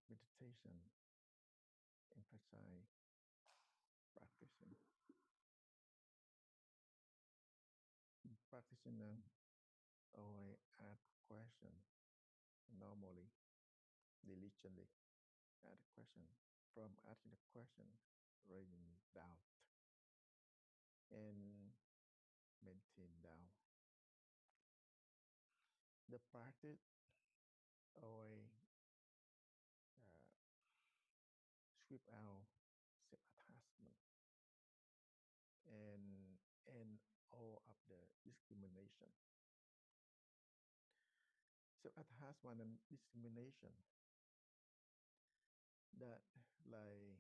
meditation, emphasize practicing. Practitioner always ask question normally, diligently ask question. From asking the question, raising doubt and maintain doubt. The practice always sweep out self-attachment and all of the discrimination. Self-attachment and discrimination that like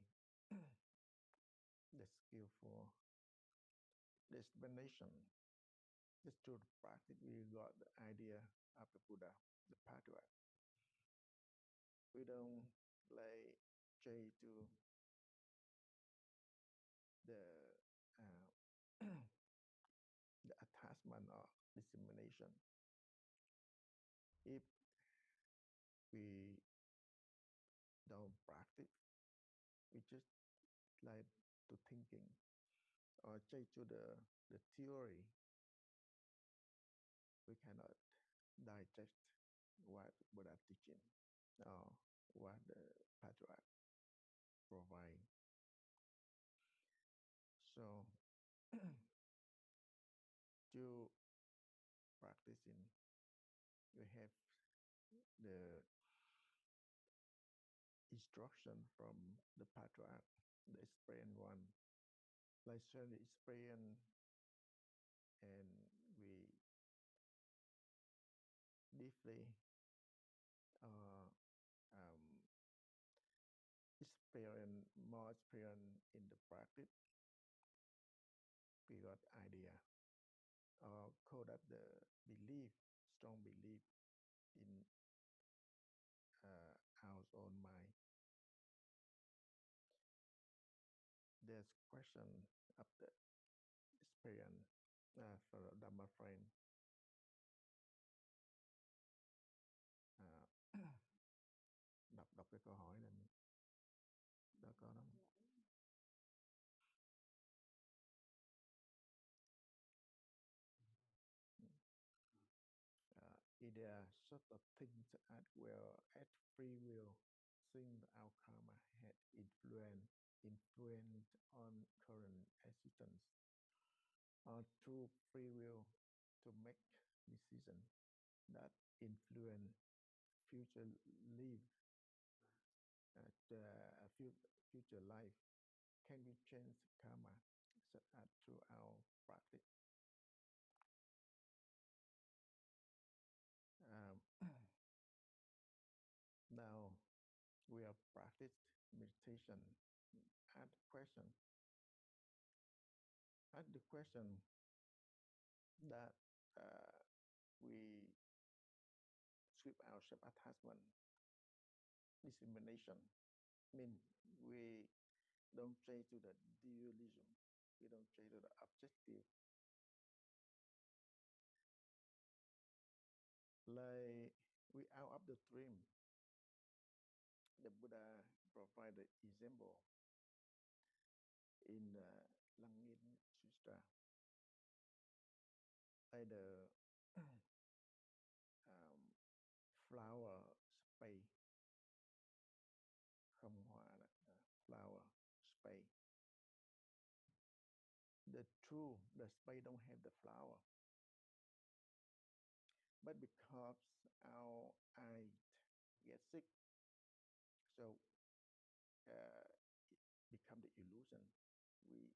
the skillful the explanation. Just through the practice we got the idea of the Buddha, the patriarch. We don't like try to the the attachment or discrimination. If we don't practice, we just like to thinking or try to the theory. We cannot digest what Buddha teaching or what the patriarch provide. So to practicing, you have the instruction from the patriarch, the experienced one, like share the experience, and we deeply uh, um, more experience in the practice. We got idea, or call that the belief, strong belief in our own mind. There's question of the experience for the Dharma friend. Đọc cái câu hỏi này đó có đó. Either sort of things as well as free will, since our karma had influence on current existence, or through free will to make decision that influence future life, future life. Can we change karma such as through our practice? Now we have practiced meditation. Ask the question that we sweep our self-attachment, discrimination. Mean we don't try to the dualism. We don't try to the objective. Like we out of the dream. The Buddha provided example in the Sutra. Like the flower space, không hoa flower space. The space don't have the flower, but because our eyes get sick, so it become the illusion. We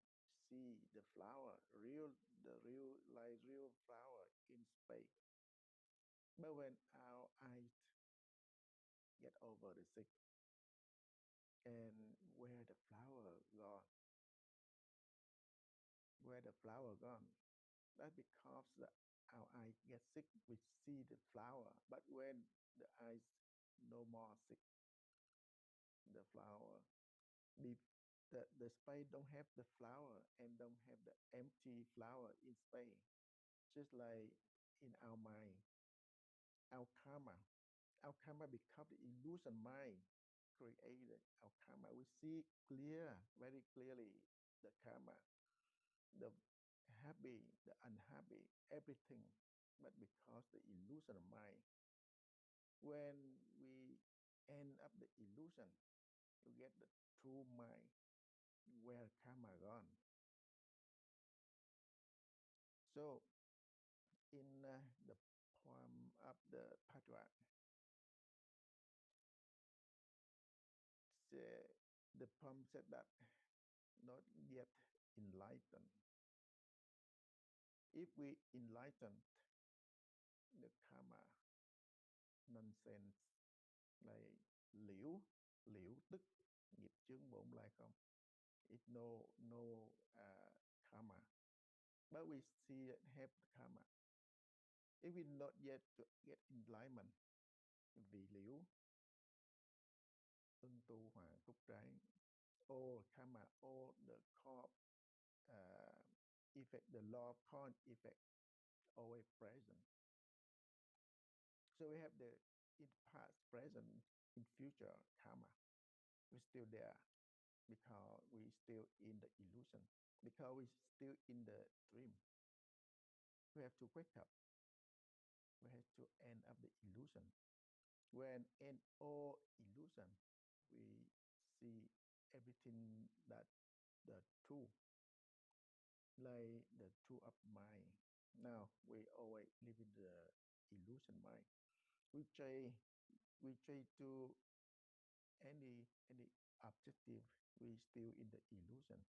see the flower, real flower in space. But when our eyes get over the sick, and where the flower gone, that's because our eyes get sick, we see the flower. But when the eyes no more sick, the flower, the space don't have the flower and don't have the empty flower in space. Just like in our mind, our karma become the illusion mind. created our karma. We see very clearly the karma, the happy, the unhappy, everything. But because the illusion of mind, when we end up the illusion, you get the true mind, where karma gone. So in the poem of the patriarch, the poem said that not yet enlightened. If we enlighten the karma nonsense là liễu tức nghiệp chướng bổn lại không? It no karma, but we see it have karma. If we not yet to get enlightenment, vì liễu ưng tu hoàng túc trái, all karma, all the cause effect, the law of cause effect always present. So we have the in past, present, in future karma. We're still there because we still in the illusion, because we still in the dream. We have to wake up. We have to end up the illusion. When end all illusion, we see everything that the true, like the true of mind. Now we always live in the illusion mind. We try to any objective. We still in the illusion.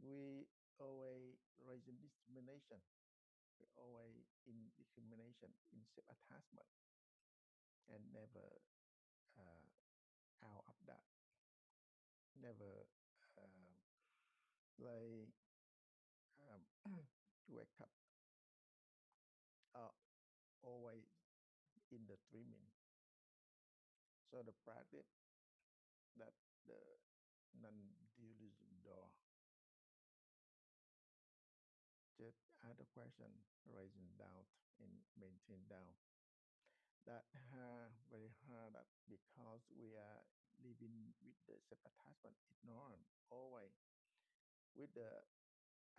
We always raising discrimination. We always in discrimination, in self attachment, and never out of that. Never like wake up. Always in the dreaming. So the practice that the non-dualism door. Just add a question, raising doubt and maintain doubt. That very hard that because we are living with the self-attachment, ignorant, always with the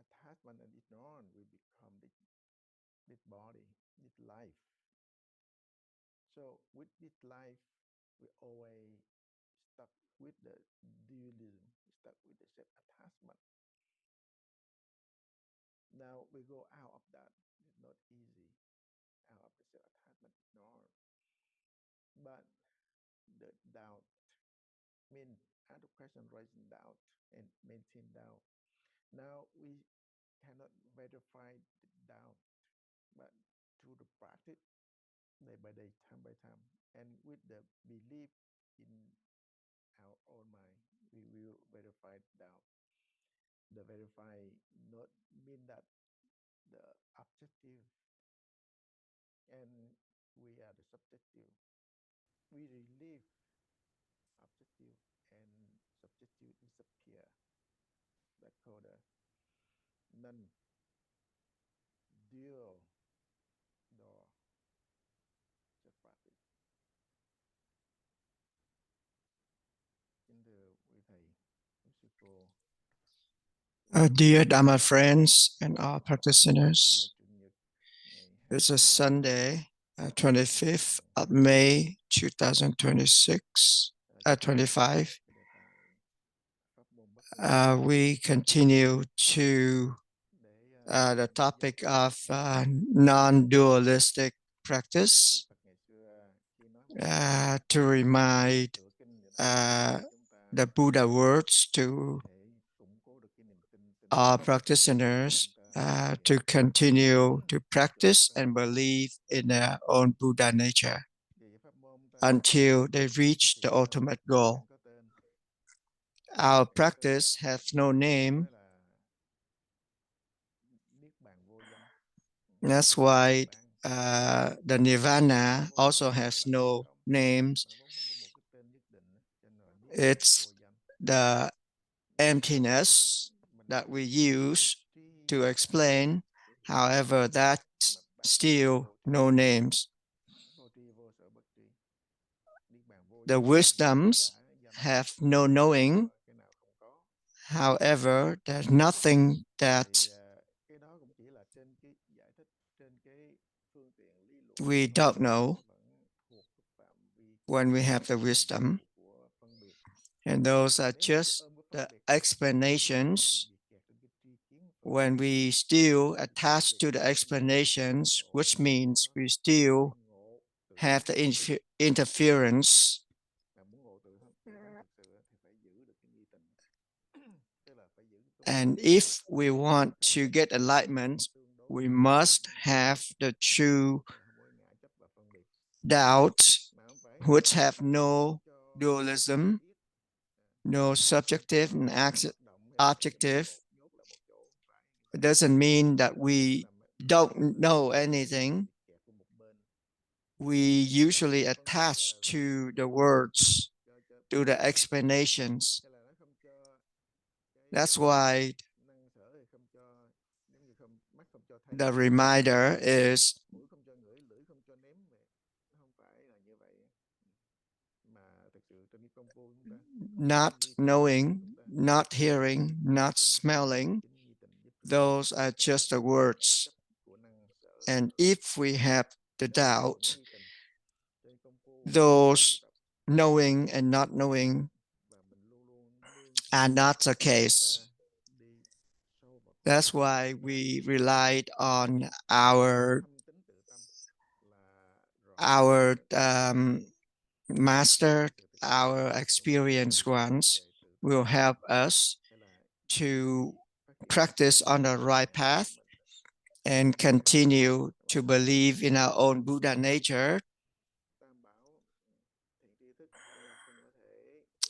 attachment and ignorant, we become this body, this life. So with this life, we always stuck with the dualism, stuck with the self-attachment. Now we go out of that. It's not easy. Out of the self-attachment, ignorant. But the doubt means add a question, raising doubt and maintain doubt. Now we cannot verify the doubt, but through the practice, day by day, time by time, and with the belief in our own mind, we will verify doubt. The verify not mean that the objective and we are the subjective. We relieve objective and subjective disappear. That called a non-dual door. Just practice. Kính thưa quý thầy, quý sư cô. Dear Dharma friends and all practitioners, it's a Sunday, 25th of May, 2026, 25. We continue to the topic of non-dualistic practice to remind the Buddha words to our practitioners to continue to practice and believe in their own Buddha nature until they reach the ultimate goal. Our practice has no name. That's why the Nirvana also has no names. It's the emptiness that we use to explain. However, that's still no names. The wisdoms have no knowing. However, there's nothing that we don't know when we have the wisdom. And those are just the explanations. When we still attach to the explanations, which means we still have the interference. And if we want to get enlightenment, we must have the true doubt, which have no dualism, no subjective and objective. It doesn't mean that we don't know anything. We usually attach to the words, to the explanations. That's why the reminder is not knowing, not hearing, not smelling. Those are just the words. And if we have the doubt, those knowing and not knowing are not the case. That's why we relied on our master, our experienced ones will help us to practice on the right path and continue to believe in our own Buddha nature.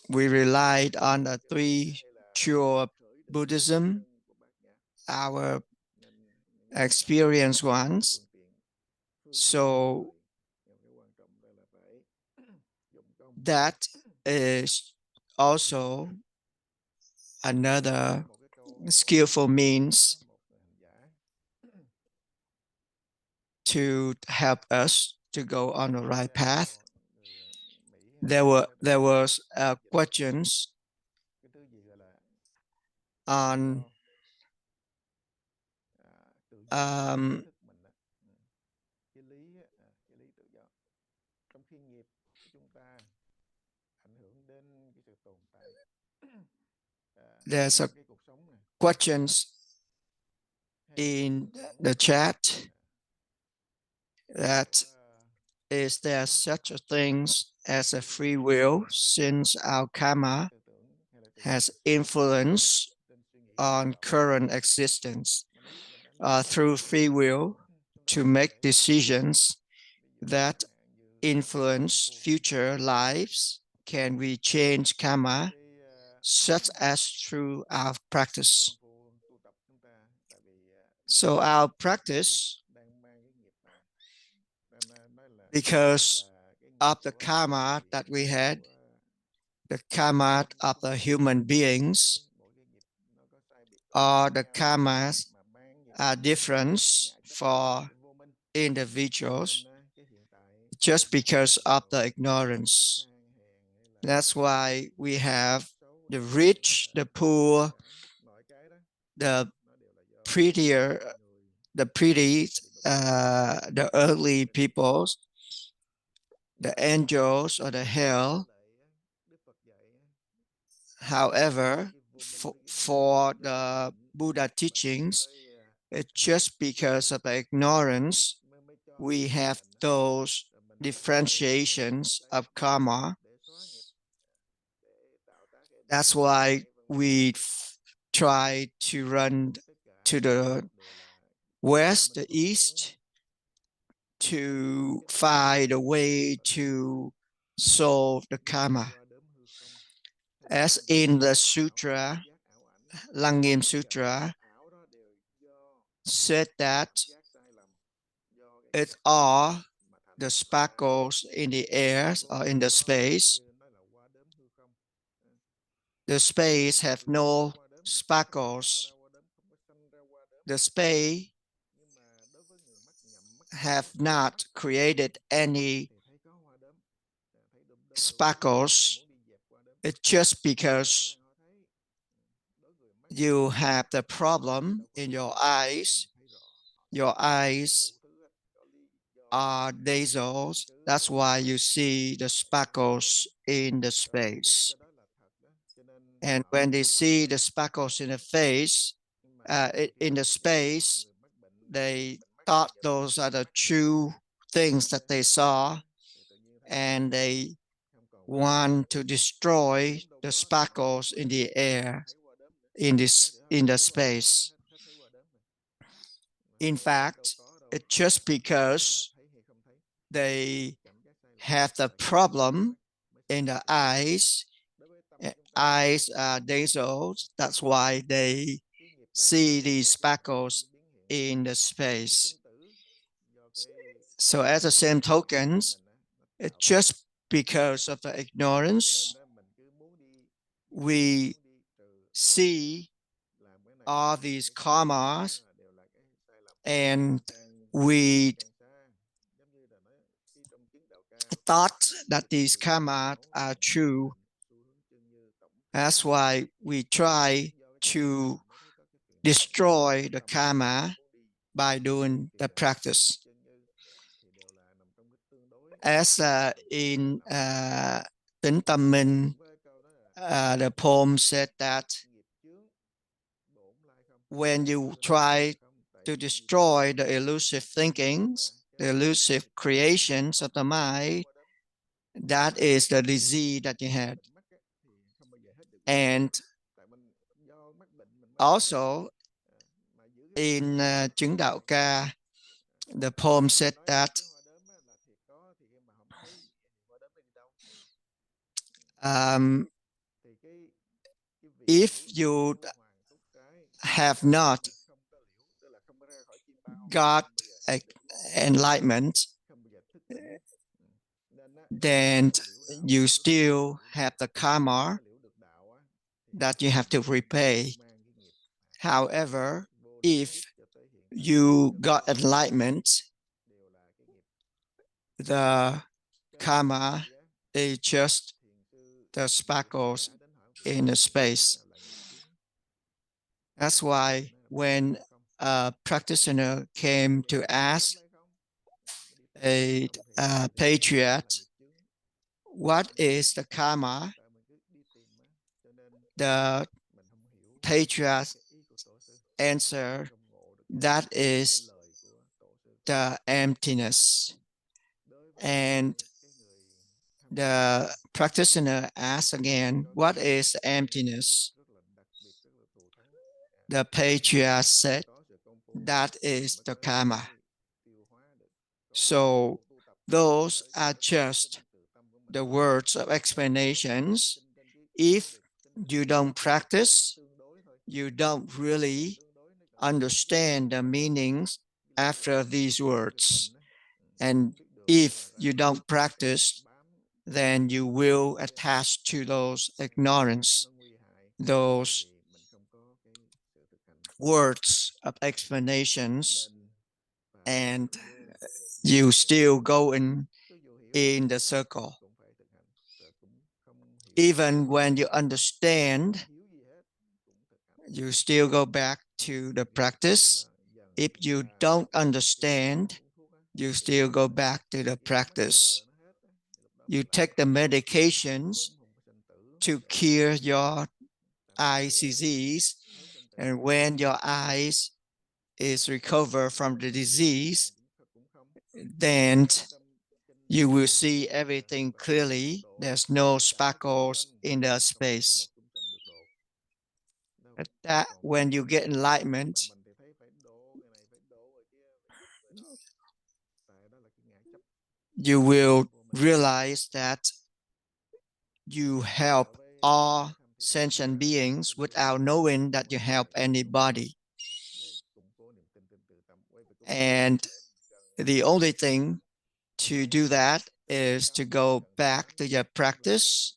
We relied on the three pure Buddhism, our experienced ones. So that is also another skillful means to help us to go on the right path. There was questions on there's a questions in the chat that is there such a thing as a free will, since our karma has influence on current existence through free will to make decisions that influence future lives? Can we change karma such as through our practice? So our practice, because of the karma that we had, the karma of the human beings, or the karmas are different for individuals just because of the ignorance. That's why we have the rich, the poor, the prettier, the pretty, the earthly peoples, the angels or the hell. However, for the Buddha teachings, it's just because of the ignorance we have those differentiations of karma. That's why we try to run to the west, the east, to find a way to solve the karma. As in the sutra, Lăng Sutra said that it's all the sparkles in the air or in the space. The space have no sparkles. The space have not created any sparkles, it's just because you have the problem in your eyes. Your eyes are lasers. That's why you see the sparkles in the space. And when they see the sparkles in the face, in the space, they thought those are the true things that they saw, and they want to destroy the sparkles in the air, in the space. In fact, it's just because they have the problem in the eyes. Eyes are lasers. That's why they see these sparkles in the space. So as the same tokens, it's just because of the ignorance, we see all these karmas, and we thought that these karmas are true. That's why we try to destroy the karma by doing the practice. As in Tính Tâm Minh, the poem said that when you try to destroy the elusive thinkings, the elusive creations of the mind, that is the disease that you had. And also in Chứng Đạo Ca, the poem said that if you have not got enlightenment, then you still have the karma that you have to repay. However, if you got enlightenment, the karma is just the sparkles in the space. That's why when a practitioner came to ask a patriot, what is the karma? The patriot answered, that is the emptiness. And the practitioner asked again, what is emptiness? The patriarch said, that is the karma. So those are just the words of explanations. If you don't practice, you don't really understand the meanings after these words. And if you don't practice, then you will attach to those ignorance, those words of explanations, and you still go in the circle. Even when you understand, you still go back to the practice. If you don't understand, you still go back to the practice. You take the medications to cure your eye disease, and when your eyes is recovered from the disease, then you will see everything clearly. There's no sparkles in the space. That when you get enlightenment, you will realize that you help all sentient beings without knowing that you help anybody. And the only thing to do that is to go back to your practice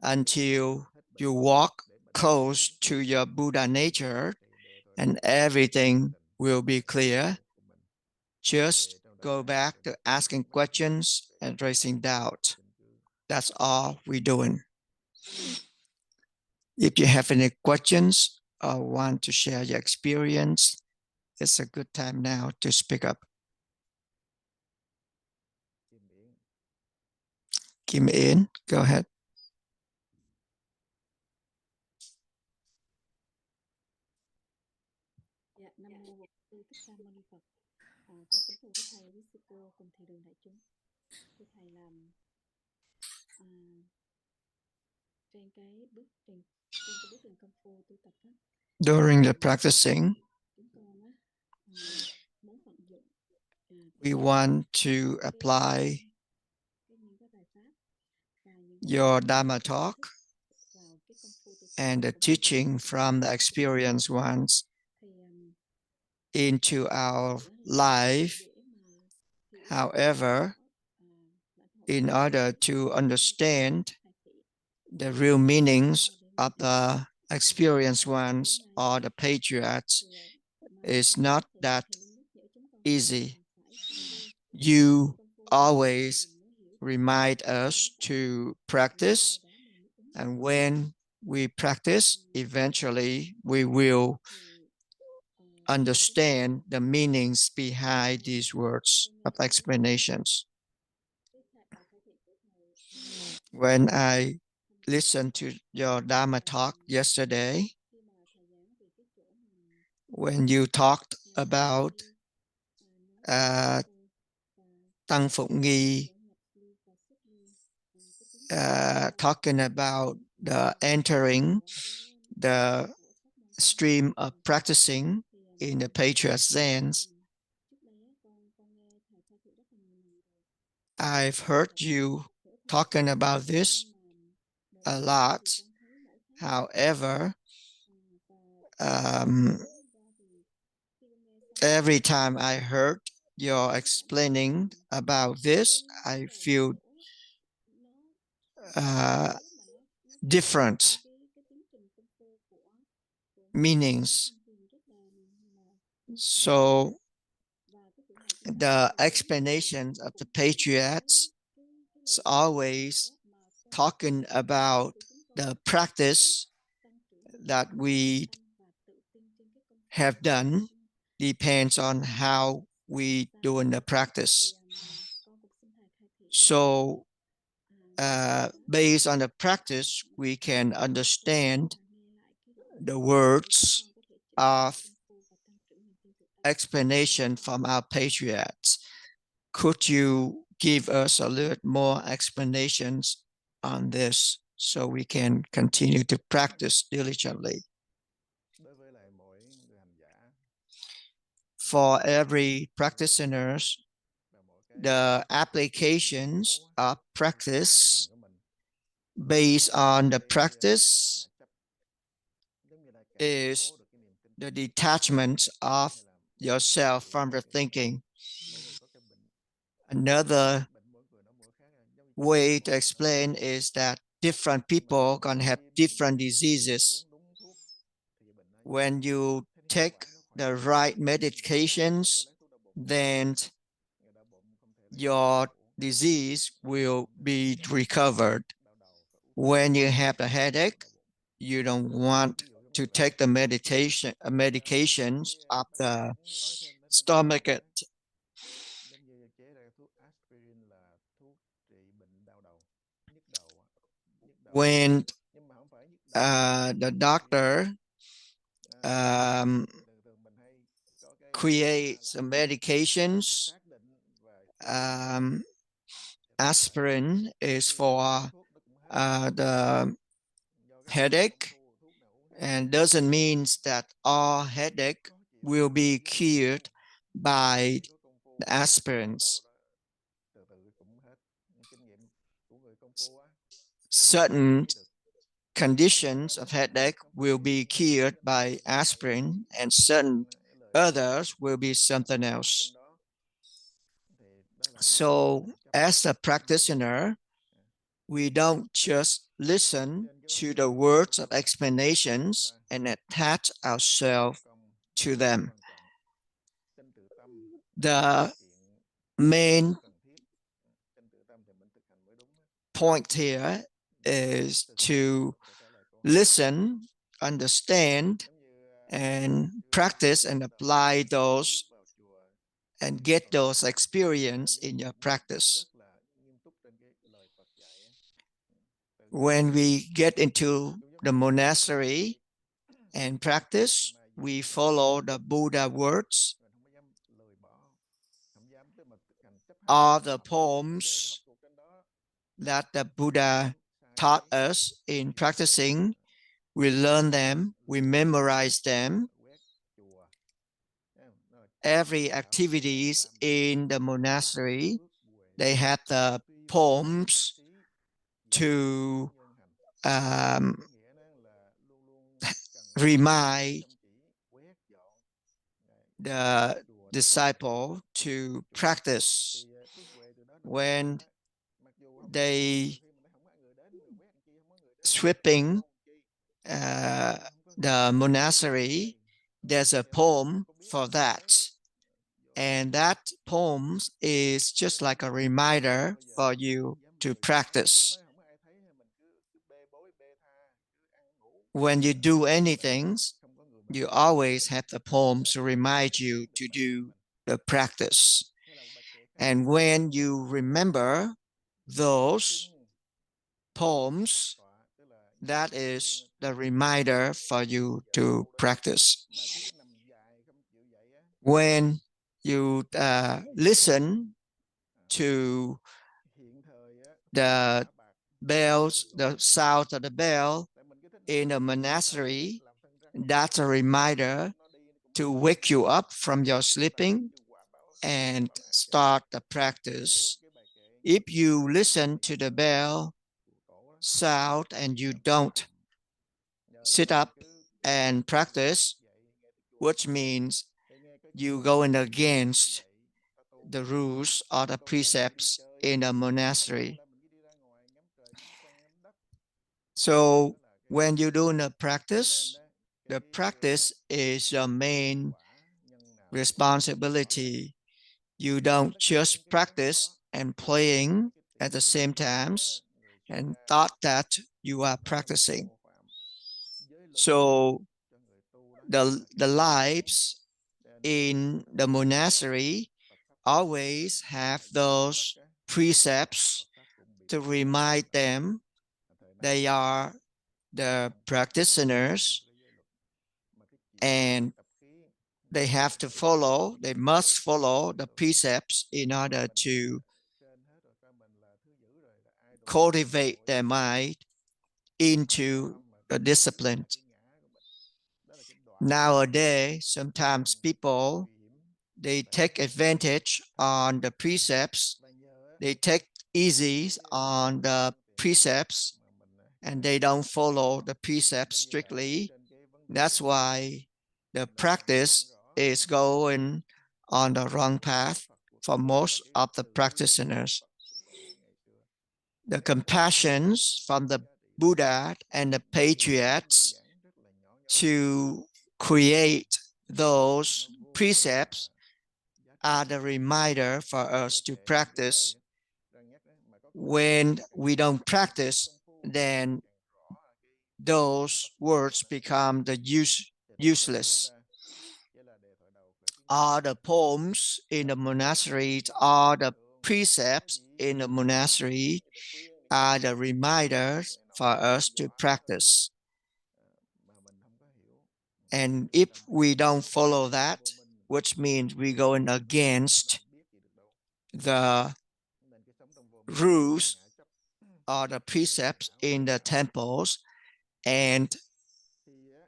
until you walk close to your Buddha nature, and everything will be clear. Just go back to asking questions and raising doubt. That's all we're doing. If you have any questions or want to share your experience, it's a good time now to speak up. Kim In, go ahead. Dạ, Nam mô Bổn Sư Thích Ca Mâu Ni Phật. Con kính thưa quý thầy, quý sư cô cùng thầy đường đại chúng. Thưa thầy làm trên cái bước trình công phu tu tập á. During the practicing, Chúng con á muốn vận dụng we want to apply những cái bài pháp và những your Dharma talk vào cái công phu tu tập and the teaching from the experienced ones into our life. However, in order to understand the real meanings of the experienced ones or the patriots, is not that easy. You always remind us to practice, and when we practice, eventually we will understand the meanings behind these words of explanations. When I listened to your Dharma talk yesterday, when you talked about Tăng Phụng Nghi, talking about the entering the stream of practicing in the Patriot Zen's, I've heard you talking about this a lot. However, every time I heard your explaining about this, I feel different meanings. So the explanations of the patriots is always talking about the practice that we have done depends on how we doing the practice. So based on the practice, we can understand the words of explanation from our patriots. Could you give us a little more explanations on this so we can continue to practice diligently? For every practitioners, the applications of practice based on the practice is the detachment of yourself from the thinking. Another way to explain is that different people can have different diseases. When you take the right medications, then your disease will be recovered. When you have a headache, you don't want to take the medications of the stomach. When the doctor creates medications, aspirin is for the headache, and doesn't mean that all headache will be cured by the aspirins. Certain conditions of headache will be cured by aspirin, and certain others will be something else. So as a practitioner, we don't just listen to the words of explanations and attach ourselves to them. The main point here is to listen, understand, and practice and apply those and get those experience in your practice. When we get into the monastery and practice, we follow the Buddha words or the poems that the Buddha taught us in practicing. We learn them, we memorize them. Every activities in the monastery, they have the poems to remind the disciple to practice. When they sweeping the monastery, there's a poem for that. And that poem is just like a reminder for you to practice. When you do anything, you always have the poems to remind you to do the practice. And when you remember those poems, that is the reminder for you to practice. When you listen to the bells, the sound of the bell in a monastery, that's a reminder to wake you up from your sleeping and start the practice. If you listen to the bell sound and you don't sit up and practice, which means you going against the rules or the precepts in a monastery. So when you're doing a practice, the practice is your main responsibility. You don't just practice and playing at the same times and thought that you are practicing. So the lives in the monastery always have those precepts to remind them they are the practitioners and they have to follow, they must follow the precepts in order to cultivate their mind into the discipline. Nowadays, sometimes people, they take advantage on the precepts, they take easy on the precepts, and they don't follow the precepts strictly. That's why the practice is going on the wrong path for most of the practitioners. The compassions from the Buddha and the patriots to create those precepts are the reminder for us to practice. When we don't practice, then those words become the useless. All the poems in the monastery, all the precepts in the monastery are the reminders for us to practice. And if we don't follow that, which means we're going against the rules or the precepts in the temples, and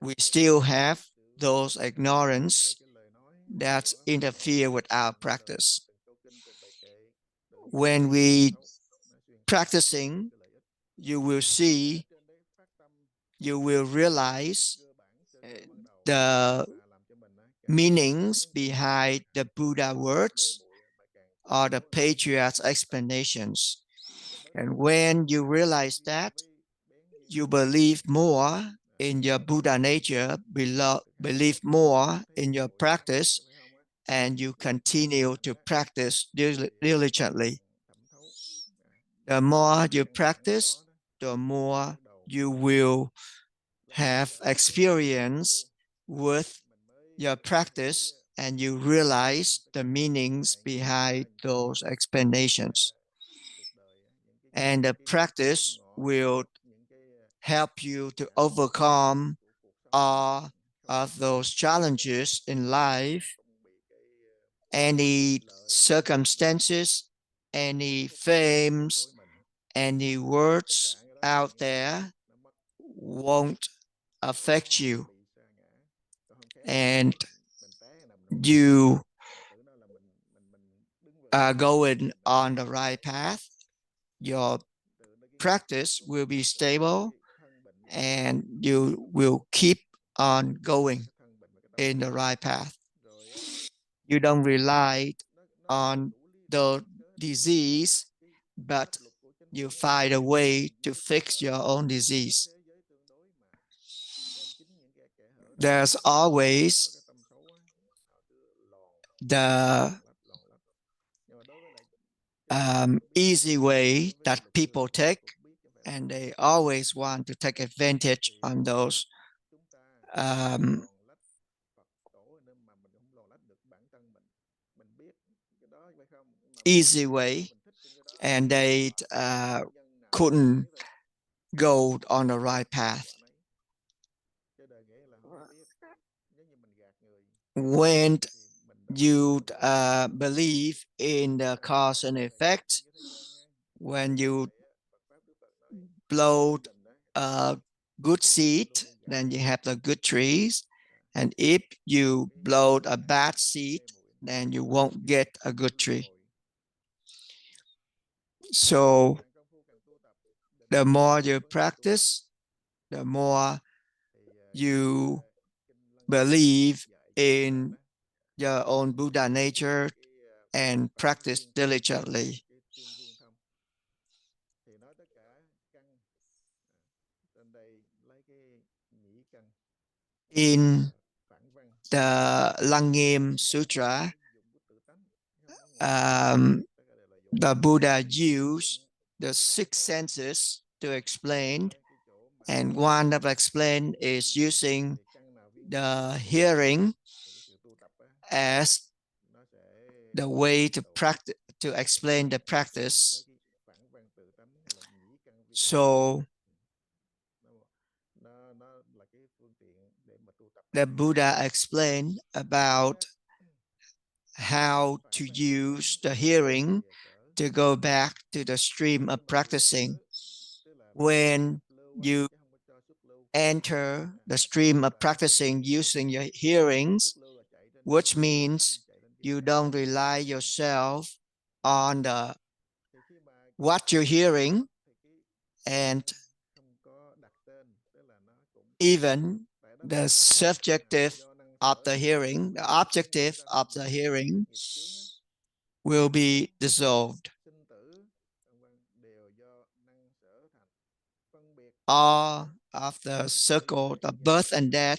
we still have those ignorance that interfere with our practice. When we practicing, you will see, you will realize the meanings behind the Buddha words or the patriarch's explanations. And when you realize that, you believe more in your Buddha nature, believe more in your practice, and you continue to practice diligently. The more you practice, the more you will have experience with your practice, and you realize the meanings behind those explanations. And the practice will help you to overcome all of those challenges in life. Any circumstances, any fames, any words out there won't affect you, and you are going on the right path. Your practice will be stable, and you will keep on going in the right path. You don't rely on the disease, but you find a way to fix your own disease. There's always the easy way that people take, and they always want to take advantage on those easy way, and they couldn't go on the right path. When you believe in the cause and effect, when you blow a good seed, then you have the good trees. And if you blow a bad seed, then you won't get a good tree. So the more you practice, the more you believe in your own Buddha nature and practice diligently. In the Lăng Sutra, the Buddha used the 6 senses to explain, and one of explain is using the hearing as the way to practice, to explain the practice. So the Buddha explained about how to use the hearing to go back to the stream of practicing. When you enter the stream of practicing using your hearings, which means you don't rely yourself on what you're hearing, and even the subjective of the hearing, the objective of the hearing will be dissolved. All of the circle of birth and death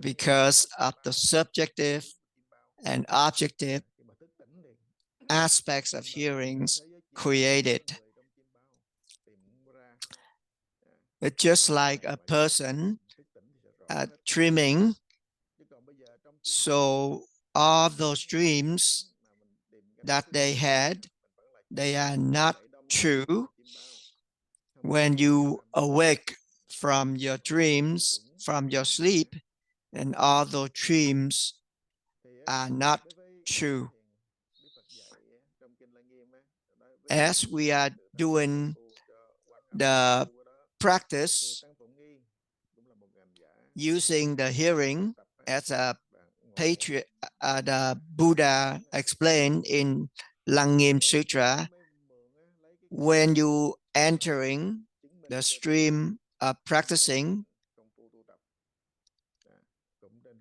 because of the subjective and objective aspects of hearings created. It's just like a person dreaming. So all those dreams that they had, they are not true. When you awake from your dreams, from your sleep, and all those dreams are not true. As we are doing the practice using the hearing as a patriot, the Buddha explained in Lăng Sutra, when you entering the stream of practicing,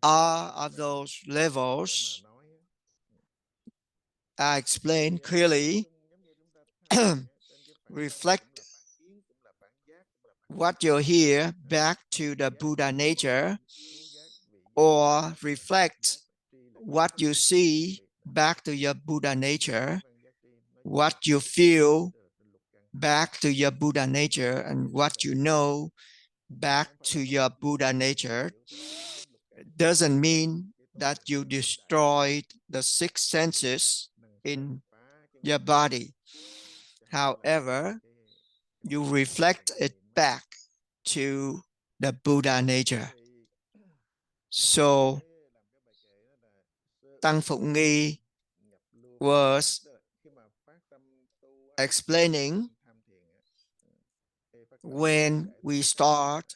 all of those levels are explained clearly. Reflect what you hear back to the Buddha nature, or reflect what you see back to your Buddha nature, what you feel back to your Buddha nature, and what you know back to your Buddha nature doesn't mean that you destroyed the six senses in your body. However, you reflect it back to the Buddha nature. So, Tăng Phụng Nghi was explaining when we start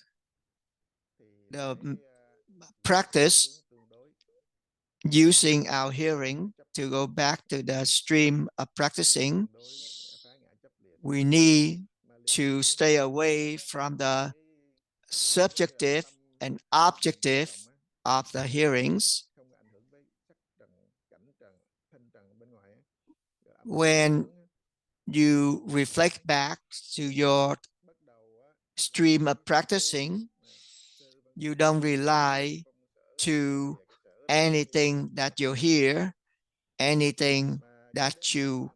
the practice using our hearing to go back to the stream of practicing, we need to stay away from the subjective and objective of the hearings. When you reflect back to your stream of practicing, you don't rely to anything that you hear, anything that you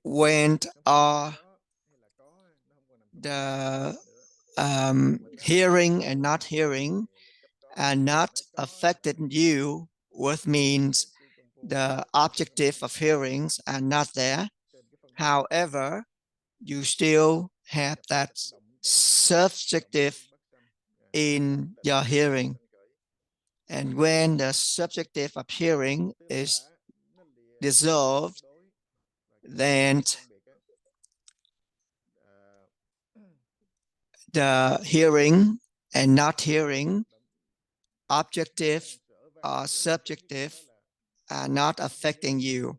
went or the hearing and not hearing are not affecting you, which means the objective of hearings are not there. However, you still have that subjective in your hearing. And when the subjective of hearing is dissolved, then the hearing and not hearing, objective or subjective, are not affecting you.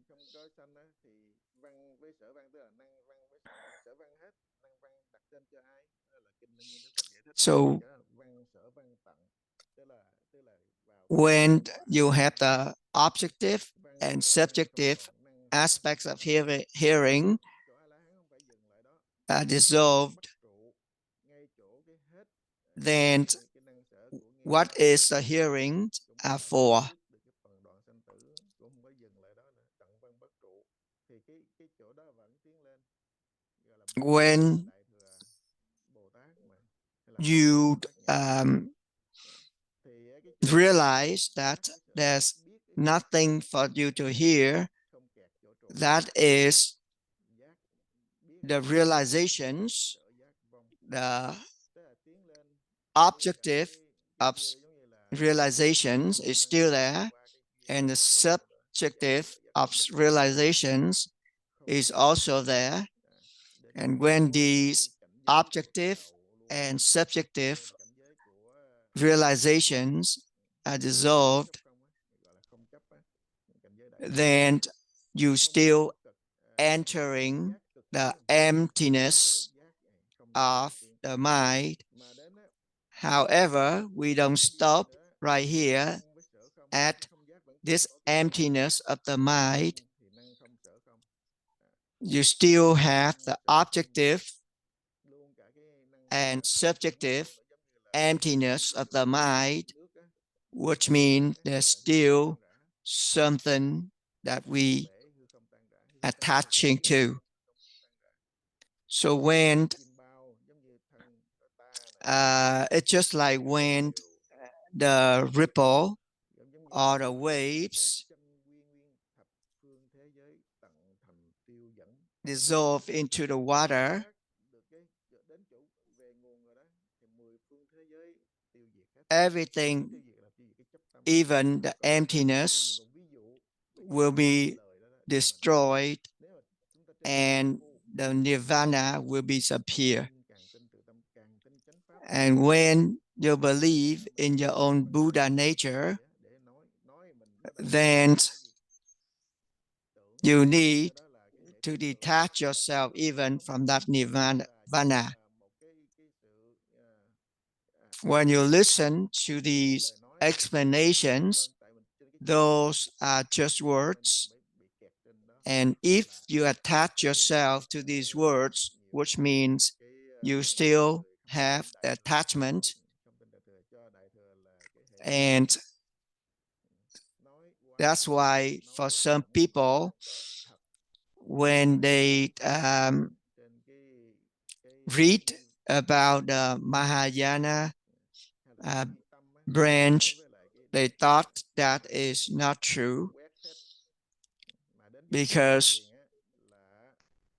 So when you have the objective and subjective aspects of hearing are dissolved, then what is the hearing for? When you realize that there's nothing for you to hear, that is the realizations, the objective of realizations is still there, and the subjective of realizations is also there. And when these objective and subjective realizations are dissolved, then you still entering the emptiness of the mind. However, we don't stop right here at this emptiness of the mind. You still have the objective and subjective emptiness of the mind, which means there's still something that we attaching to. So when it's just like when the ripple or the waves dissolve into the water, everything, even the emptiness, will be destroyed and the nirvana will disappear. And when you believe in your own Buddha nature, then you need to detach yourself even from that nirvana. When you listen to these explanations, those are just words. And if you attach yourself to these words, which means you still have the attachment, and that's why for some people, when they read about the Mahayana branch, they thought that is not true, because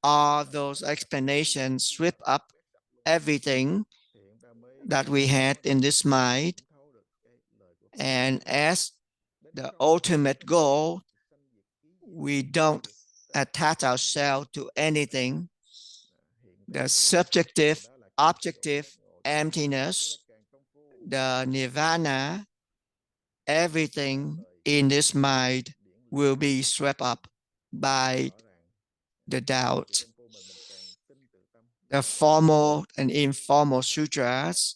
all those explanations sweep up everything that we had in this mind, and as the ultimate goal, we don't attach ourselves to anything. The subjective, objective emptiness, the nirvana, everything in this mind will be swept up by the doubt. The formal and informal sutras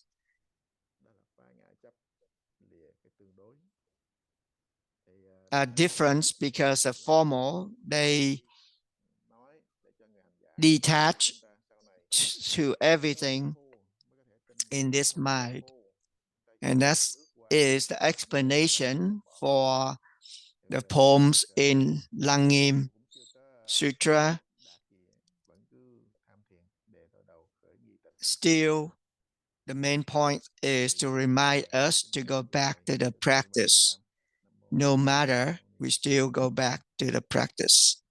are different, because the formal, they detach to everything in this mind. And that is the explanation for the poems in Lăng Sutra. Still, the main point is to remind us to go back to the practice. No matter, we still go back to the practice.